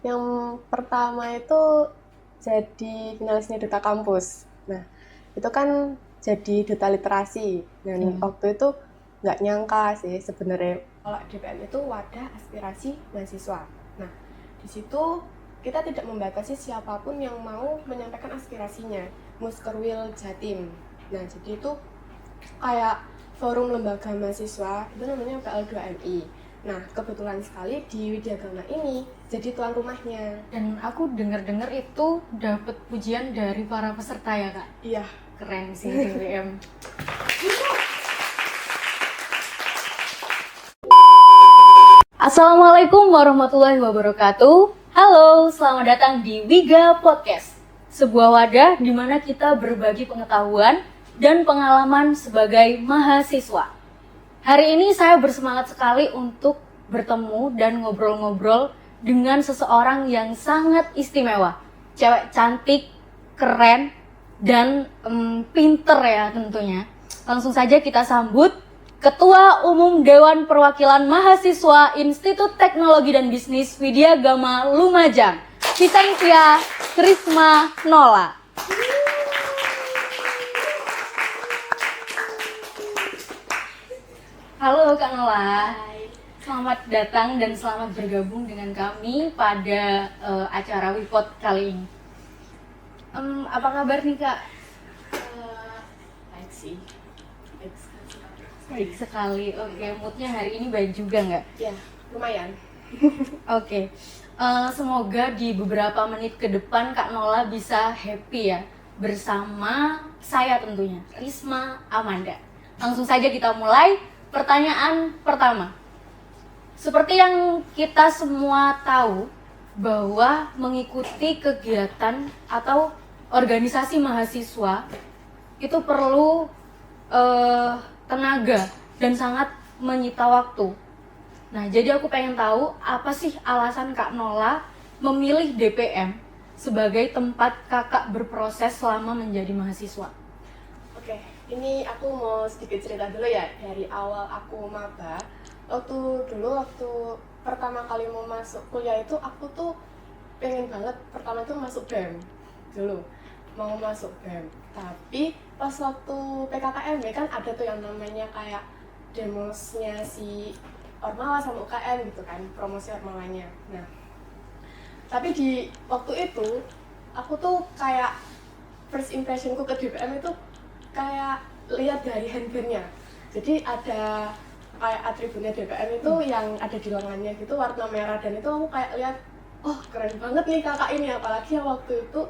Yang pertama itu jadi finalisnya Duta Kampus. Nah, itu kan jadi duta literasi. Dan waktu itu nggak nyangka sih sebenarnya kalau DPM itu wadah aspirasi mahasiswa. Nah, di situ kita tidak membatasi siapapun yang mau menyampaikan aspirasinya. Muskerwil Jatim. Nah, jadi itu kayak forum lembaga mahasiswa, itu namanya PL2MI. Nah, kebetulan sekali di Widyagama ini jadi tuan rumahnya. Dan aku dengar-dengar itu dapat pujian dari para peserta ya kak? Iya. Keren sih DPM. Assalamualaikum warahmatullahi wabarakatuh. Halo, selamat datang di Wiga Podcast, sebuah wadah di mana kita berbagi pengetahuan dan pengalaman sebagai mahasiswa. Hari ini saya bersemangat sekali untuk bertemu dan ngobrol-ngobrol dengan seseorang yang sangat istimewa. Cewek cantik, keren, dan pinter ya tentunya. Langsung saja kita sambut Ketua Umum Dewan Perwakilan Mahasiswa Institut Teknologi dan Bisnis Widyagama Lumajang, Citengtia Krisma Nola. Halo Kak Nola. Hai. Selamat datang dan selamat bergabung dengan kami pada acara Wipot kali ini. Apa kabar nih Kak? Baik sih. Baik sekali. Oke, moodnya hari ini baik juga nggak? Ya, lumayan. Oke. Semoga di beberapa menit ke depan Kak Nola bisa happy ya bersama saya tentunya, Risma Amanda. Langsung saja kita mulai. Pertanyaan pertama. Seperti yang kita semua tahu bahwa mengikuti kegiatan atau organisasi mahasiswa itu perlu tenaga dan sangat menyita waktu. Nah, jadi aku pengen tahu apa sih alasan Kak Nola memilih DPM sebagai tempat kakak berproses selama menjadi mahasiswa. Oke, ini aku mau sedikit cerita dulu ya dari awal aku maba. Waktu pertama kali mau masuk kuliah itu aku tuh pengen banget pertama itu masuk BEM dulu. Mau masuk BEM. Tapi pas waktu PKKMB kan ada tuh yang namanya kayak demosnya si Ormawa sama UKM gitu kan, promosi Ormawanya. Nah, tapi di waktu itu aku tuh kayak first impressionku ke DPM itu kayak lihat dari handbandnya. Jadi ada kayak atributnya DPM itu yang ada di lengannya gitu warna merah, dan itu aku kayak lihat, oh keren banget nih kakak ini. Apalagi yang waktu itu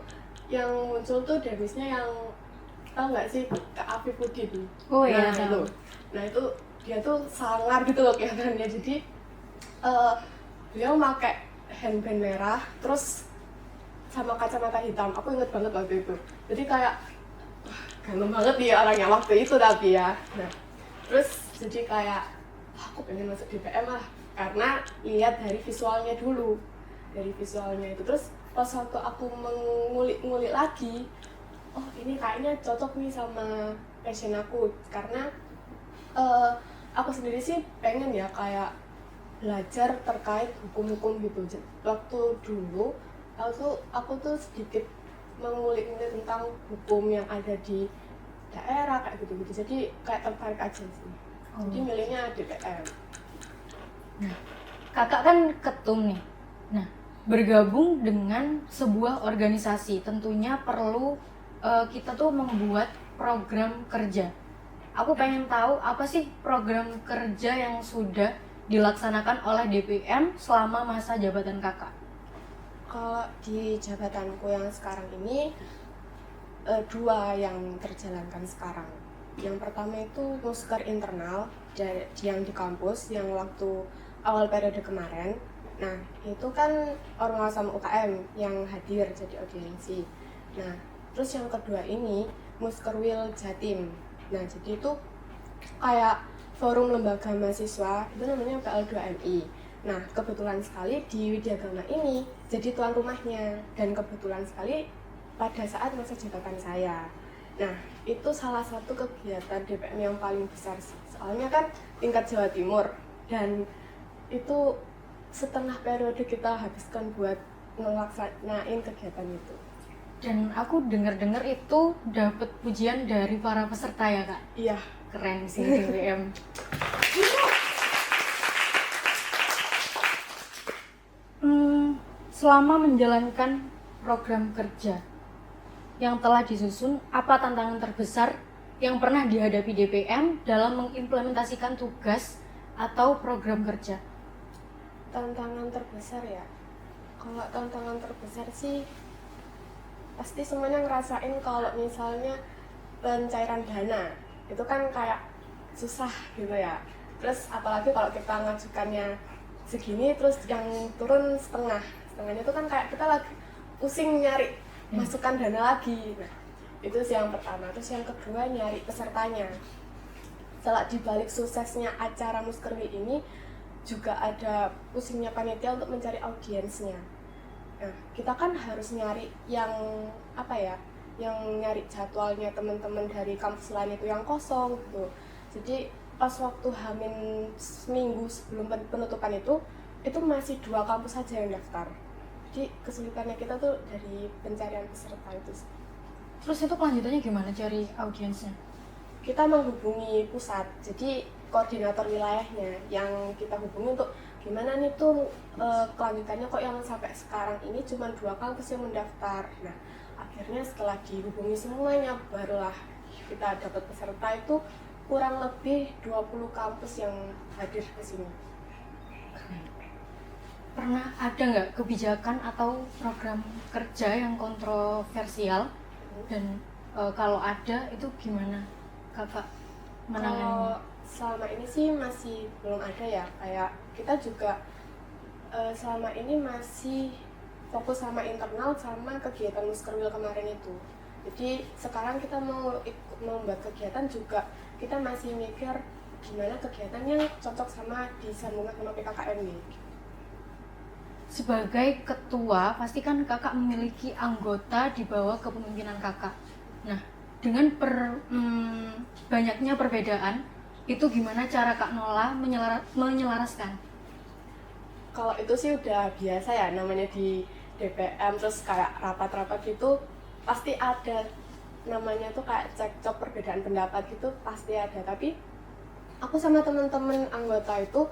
yang muncul tuh demisnya yang tau nggak sih Kak Afifuddin. Oh iya, nah, itu. Nah itu dia tuh sangar gitu loh kelihatannya. Jadi beliau pakai handband merah terus sama kacamata hitam. Aku inget banget waktu itu. Jadi kayak ganteng banget nih orangnya waktu itu tapi ya. Nah, terus jadi kayak aku pengen masuk DPM lah karena lihat dari visualnya dulu. Dari visualnya itu terus pas waktu aku mengulik-ngulik lagi, oh ini kayaknya cocok nih sama passion aku karena aku sendiri sih pengen ya kayak belajar terkait hukum-hukum gitu. Waktu dulu aku tuh sedikit mengulik-ngulik tentang hukum yang ada di daerah kayak gitu-gitu, jadi kayak tertarik aja sih. Jadi milihnya DPM. Nah, kakak kan ketum nih. Nah, bergabung dengan sebuah organisasi tentunya perlu kita tuh membuat program kerja. Aku pengen tahu apa sih program kerja yang sudah dilaksanakan oleh DPM selama masa jabatan kakak? Kalau di jabatanku yang sekarang ini dua yang terjalankan sekarang. Yang pertama itu musker internal yang di kampus yang waktu awal periode kemarin. Nah itu kan Ormawa sama UKM yang hadir jadi audiensi. Nah terus yang kedua ini Muskerwil Jatim. Nah jadi itu kayak forum lembaga mahasiswa, itu namanya PL2MI. Nah kebetulan sekali di Widyagama ini jadi tuan rumahnya, dan kebetulan sekali pada saat masa jabatan saya. Nah itu salah satu kegiatan DPM yang paling besar sih, soalnya kan tingkat Jawa Timur, dan itu setengah periode kita habiskan buat ngelaksanain kegiatan itu. Dan aku dengar-dengar itu dapat pujian dari para peserta ya Kak? Iya. Keren sih DWM. Selama menjalankan program kerja yang telah disusun, apa tantangan terbesar yang pernah dihadapi DPM dalam mengimplementasikan tugas atau program kerja? Tantangan terbesar ya, kalau tantangan terbesar sih pasti semuanya ngerasain kalau misalnya pencairan dana itu kan kayak susah gitu ya. Terus apalagi kalau kita ngajukannya segini terus yang turun setengahnya itu kan kayak kita lagi pusing nyari masukkan dana lagi. Nah, itu sih yang pertama. Terus yang kedua nyari pesertanya. Setelah dibalik suksesnya acara Muskerwi ini juga ada pusingnya panitia untuk mencari audiensnya. Nah, kita kan harus nyari yang apa ya, yang nyari jadwalnya teman-teman dari kampus lain itu yang kosong gitu. Jadi pas waktu Hamin seminggu sebelum penutupan itu masih 2 kampus saja yang daftar. Jadi kesulitannya kita tuh dari pencarian peserta itu. Terus itu kelanjutannya gimana cari audiensnya? Kita menghubungi pusat, jadi koordinator wilayahnya yang kita hubungi untuk gimana nih tuh kelanjutannya kok yang sampai sekarang ini cuma 2 kampus yang mendaftar. Nah, akhirnya setelah dihubungi semuanya barulah kita dapat peserta itu kurang lebih 20 kampus yang hadir ke sini. Pernah ada nggak kebijakan atau program kerja yang kontroversial? Dan kalau ada itu gimana Kakak menanganinya? Kalau selama ini sih masih belum ada ya, kayak kita juga selama ini masih fokus sama internal sama kegiatan Muskerwil kemarin itu. Jadi sekarang kita mau membuat kegiatan juga kita masih mikir gimana kegiatan yang cocok sama disambungkan sama PKKMB. Sebagai ketua, pasti kan kakak memiliki anggota di bawah kepemimpinan kakak. Nah, dengan banyaknya perbedaan, itu gimana cara Kak Nola menyelaraskan? Kalau itu sih udah biasa ya, namanya di DPM, terus kayak rapat-rapat gitu, pasti ada namanya tuh kayak cekcok perbedaan pendapat gitu, pasti ada. Tapi aku sama teman-teman anggota itu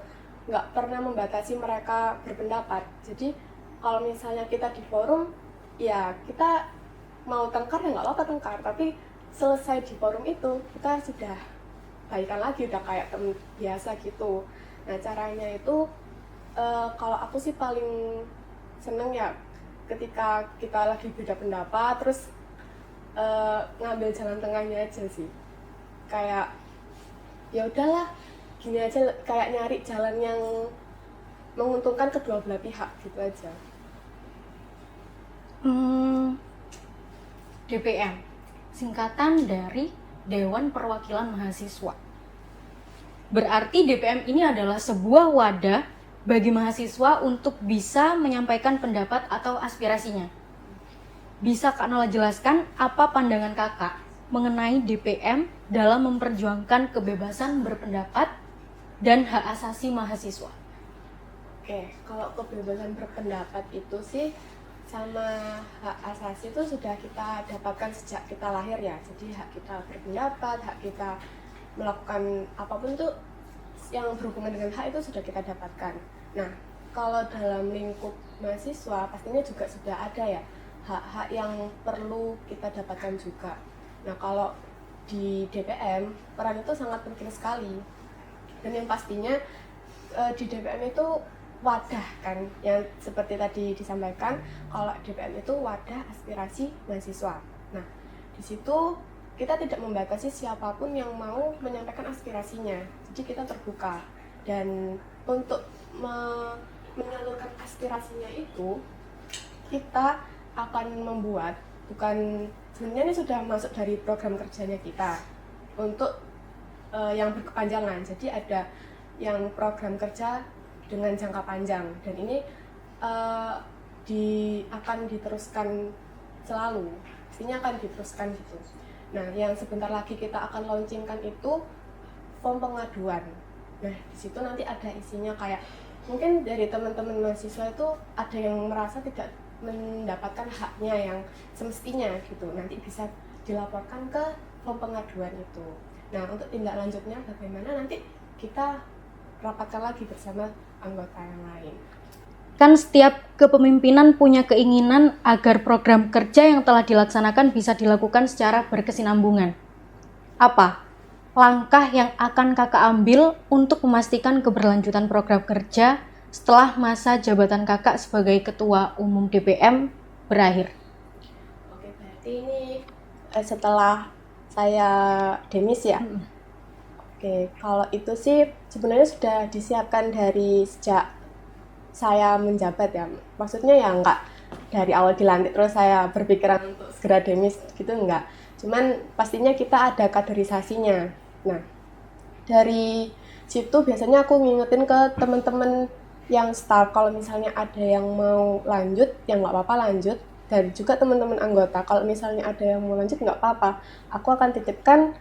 nggak pernah membatasi mereka berpendapat. Jadi kalau misalnya kita di forum, ya kita mau tengkar ya nggak apa-apa tengkar, tapi selesai di forum itu kita sudah baikan lagi, udah kayak temen biasa gitu. Nah caranya itu kalau aku sih paling seneng ya ketika kita lagi beda pendapat terus ngambil jalan tengahnya aja sih, kayak ya udahlah gini aja, kayak nyari jalan yang menguntungkan kedua belah pihak gitu aja. DPM, singkatan dari Dewan Perwakilan Mahasiswa. Berarti DPM ini adalah sebuah wadah bagi mahasiswa untuk bisa menyampaikan pendapat atau aspirasinya. Bisa Kak Nola jelaskan apa pandangan kakak mengenai DPM dalam memperjuangkan kebebasan berpendapat dan hak asasi mahasiswa? Oke, kalau kebebasan berpendapat itu sih sama hak asasi itu sudah kita dapatkan sejak kita lahir ya. Jadi hak kita berpendapat, hak kita melakukan apapun tuh yang berhubungan dengan hak itu sudah kita dapatkan. Nah, kalau dalam lingkup mahasiswa pastinya juga sudah ada ya hak-hak yang perlu kita dapatkan juga. Nah, kalau di DPM peran itu sangat penting sekali. Dan yang pastinya di DPM itu wadah kan, yang seperti tadi disampaikan, kalau DPM itu wadah aspirasi mahasiswa. Nah, di situ kita tidak membatasi siapapun yang mau menyampaikan aspirasinya. Jadi kita terbuka, dan untuk menyalurkan aspirasinya itu kita akan membuat, bukan sebenarnya ini sudah masuk dari program kerjanya kita untuk yang berkepanjangan. Jadi ada yang program kerja dengan jangka panjang, dan ini akan diteruskan selalu, pastinya akan diteruskan gitu. Nah, yang sebentar lagi kita akan launchingkan itu form pengaduan. Nah, di situ nanti ada isinya kayak mungkin dari teman-teman mahasiswa itu ada yang merasa tidak mendapatkan haknya yang semestinya gitu, nanti bisa dilaporkan ke form pengaduan itu. Nah, untuk tindak lanjutnya bagaimana, nanti kita rapatkan lagi bersama anggota yang lain. Kan setiap kepemimpinan punya keinginan agar program kerja yang telah dilaksanakan bisa dilakukan secara berkesinambungan. Apa langkah yang akan kakak ambil untuk memastikan keberlanjutan program kerja setelah masa jabatan kakak sebagai Ketua Umum DPM berakhir? Oke, berarti ini setelah saya demis ya? Oke, kalau itu sih sebenarnya sudah disiapkan dari sejak saya menjabat ya. Maksudnya ya enggak dari awal dilantik terus saya berpikiran untuk segera demis gitu, enggak. Cuman pastinya kita ada kaderisasinya. Nah, dari situ biasanya aku ngingetin ke teman-teman yang staff kalau misalnya ada yang mau lanjut, yang nggak apa-apa lanjut. Dan juga teman-teman anggota kalau misalnya ada yang mau lanjut nggak apa-apa, aku akan titipkan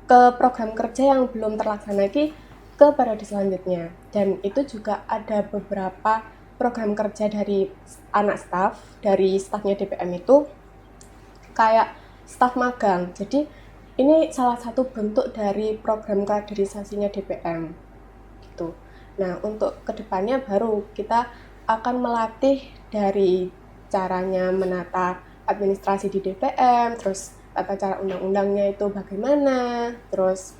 ke program kerja yang belum terlaksana lagi ke periode selanjutnya. Dan itu juga ada beberapa program kerja dari anak staf, dari stafnya DPM itu kayak staf magang. Jadi ini salah satu bentuk dari program kaderisasinya DPM gitu. Nah, untuk kedepannya baru kita akan melatih dari caranya menata administrasi di DPM, terus tata cara undang-undangnya itu bagaimana, terus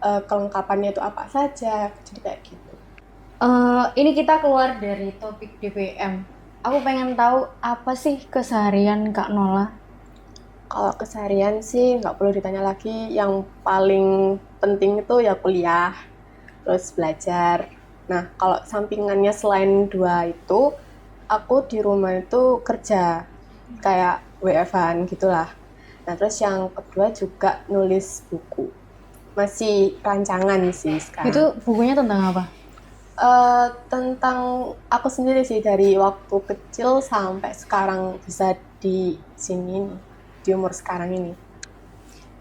kelengkapannya itu apa saja, jadi kayak gitu. Ini kita keluar dari topik DPM. Aku pengen tahu apa sih keseharian Kak Nola? Kalau keseharian sih nggak perlu ditanya lagi, yang paling penting itu ya kuliah, terus belajar. Nah, kalau sampingannya selain dua itu, aku di rumah itu kerja, kayak WFH-an gitulah. Nah, terus yang kedua juga nulis buku. Masih rancangan sih sekarang. Itu bukunya tentang apa? Tentang aku sendiri sih, dari waktu kecil sampai sekarang bisa di sini nih, di umur sekarang ini.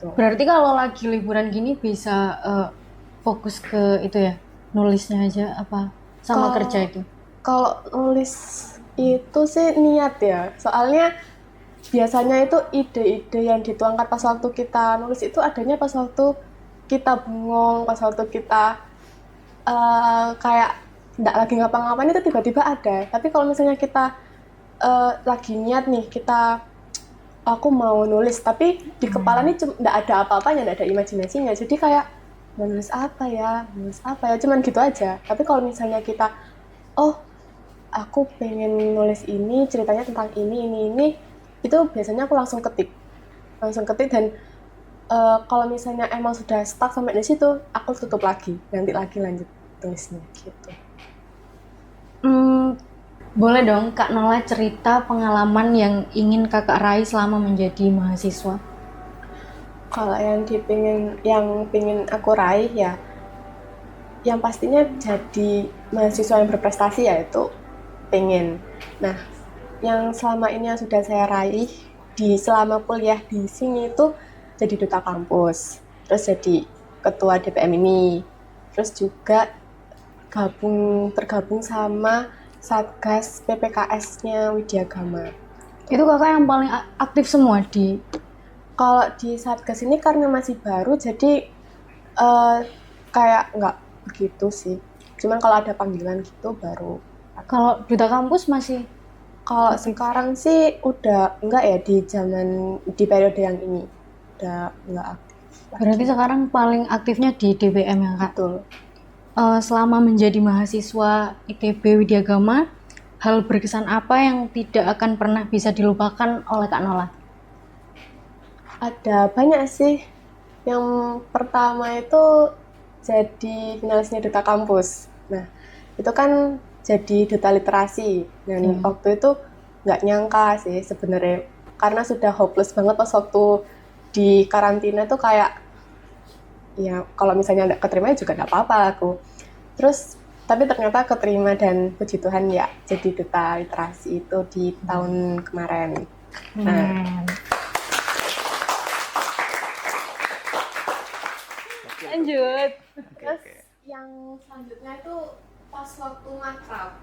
Tuh. Berarti kalau lagi liburan gini bisa fokus ke itu ya, nulisnya aja apa sama kerja itu? Kalau nulis itu sih niat ya, soalnya biasanya itu ide-ide yang dituangkan pas waktu kita nulis itu adanya pas waktu kita bengong, pas waktu kita kayak nggak lagi ngapa-ngapain itu tiba-tiba ada. Tapi kalau misalnya kita lagi niat nih, aku mau nulis, tapi di kepala ini nggak ada apa-apanya, nggak ada imajinasinya, jadi kayak nulis apa ya, cuman gitu aja. Tapi kalau misalnya kita, oh aku pengen nulis ini, ceritanya tentang ini, itu biasanya aku langsung ketik dan kalau misalnya emang sudah stuck sampai di situ, aku tutup lagi, nanti lagi lanjut tulisnya gitu. Boleh dong Kak Nola cerita pengalaman yang ingin kakak raih selama menjadi mahasiswa? Kalau yang pingin aku raih ya, yang pastinya jadi mahasiswa yang berprestasi ya, itu pengen. Nah, yang selama ini yang sudah saya raih di selama kuliah di sini itu jadi duta kampus, terus jadi ketua DPM ini, terus juga tergabung sama Satgas PPKS-nya Widyagama. Itu kakak yang paling aktif semua di? Kalau di Satgas ini karena masih baru, jadi kayak nggak begitu sih. Cuman kalau ada panggilan gitu baru. Kalau duta kampus masih? Kalau sekarang sih udah enggak ya, di periode yang ini udah enggak aktif. Berarti sekarang paling aktifnya di DPM ya Kak? Betul. Selama menjadi mahasiswa ITB Widyagama, hal berkesan apa yang tidak akan pernah bisa dilupakan oleh Kak Nola? Ada banyak sih. Yang pertama itu jadi finalisnya duta kampus. Nah, itu kan jadi duta literasi, dan waktu itu nggak nyangka sih sebenarnya, karena sudah hopeless banget pas waktu di karantina tuh, kayak ya kalau misalnya nggak keterima juga nggak apa-apa aku. Terus tapi ternyata keterima, dan puji Tuhan ya jadi duta literasi itu di tahun kemarin. Lanjut. Terus yang selanjutnya itu pas waktu makrab.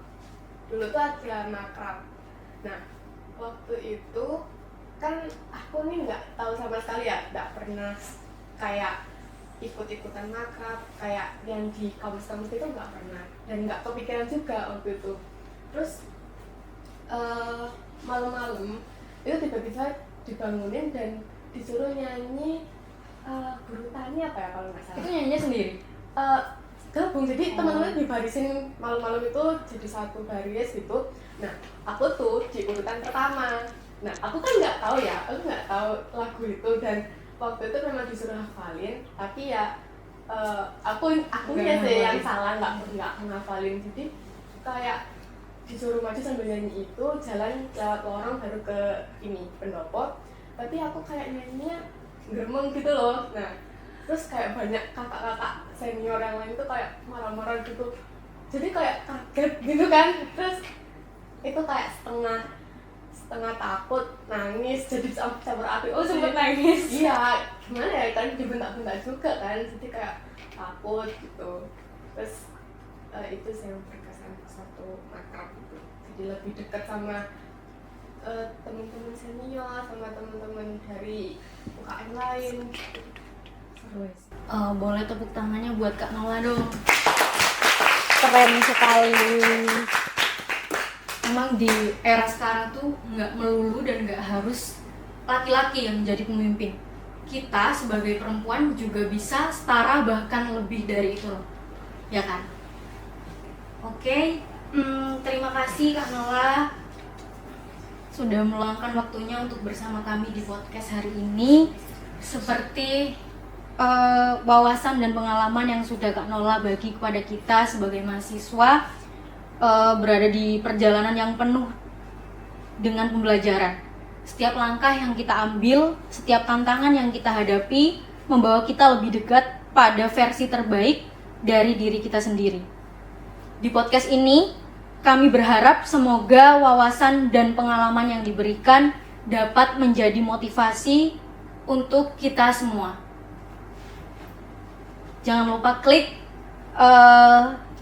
Dulu tuh ada makrab. Nah, waktu itu kan aku nih nggak tahu sama sekali ya, nggak pernah kayak ikut-ikutan makrab kayak yang di kampus-kampus itu nggak pernah, dan nggak kepikiran juga waktu itu. Terus malam-malam itu tiba-tiba dibangunin dan disuruh nyanyi guru tani apa ya kalau nggak salah. Itu nyanyinya sendiri? Gabung, jadi teman-teman dibarisin malam-malam itu jadi satu baris gitu. Nah, aku tuh di urutan pertama. Nah, aku kan nggak tahu ya, aku nggak tahu lagu itu, dan waktu itu memang disuruh hafalin, tapi ya akunya sih yang salah, nggak ngafalin. Jadi kayak disuruh maju sambil nyanyi itu, jalan lewat lorong baru ke ini pendopo, tapi aku kayak nyanyinya geremeng gitu loh. Nah, terus kayak banyak kakak-kakak senior yang lain tuh kayak marah-marah gitu, jadi kayak kaget gitu kan. Terus itu kayak setengah takut, nangis, jadi campur api. Oh, sempet nangis? Iya, gimana ya, kan dibentak-bentak juga kan, jadi kayak takut gitu. Terus itu sih yang berkesan satu makrab itu, jadi lebih dekat sama teman-teman senior, sama teman-teman dari UKM lain. Boleh tepuk tangannya buat Kak Nola dong. Keren sekali. Memang di era sekarang tuh nggak melulu dan nggak harus laki-laki yang menjadi pemimpin. Kita sebagai perempuan juga bisa setara, bahkan lebih dari itu loh, ya kan? Oke, terima kasih Kak Nola sudah meluangkan waktunya untuk bersama kami di podcast hari ini. Seperti wawasan dan pengalaman yang sudah Kak Nola bagi kepada kita sebagai mahasiswa, berada di perjalanan yang penuh dengan pembelajaran. Setiap langkah yang kita ambil, setiap tantangan yang kita hadapi membawa kita lebih dekat pada versi terbaik dari diri kita sendiri. Di podcast ini, kami berharap semoga wawasan dan pengalaman yang diberikan dapat menjadi motivasi untuk kita semua. Jangan lupa klik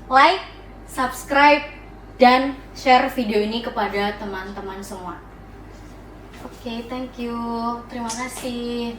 like, subscribe, dan share video ini kepada teman-teman semua. Oke, thank you. Terima kasih.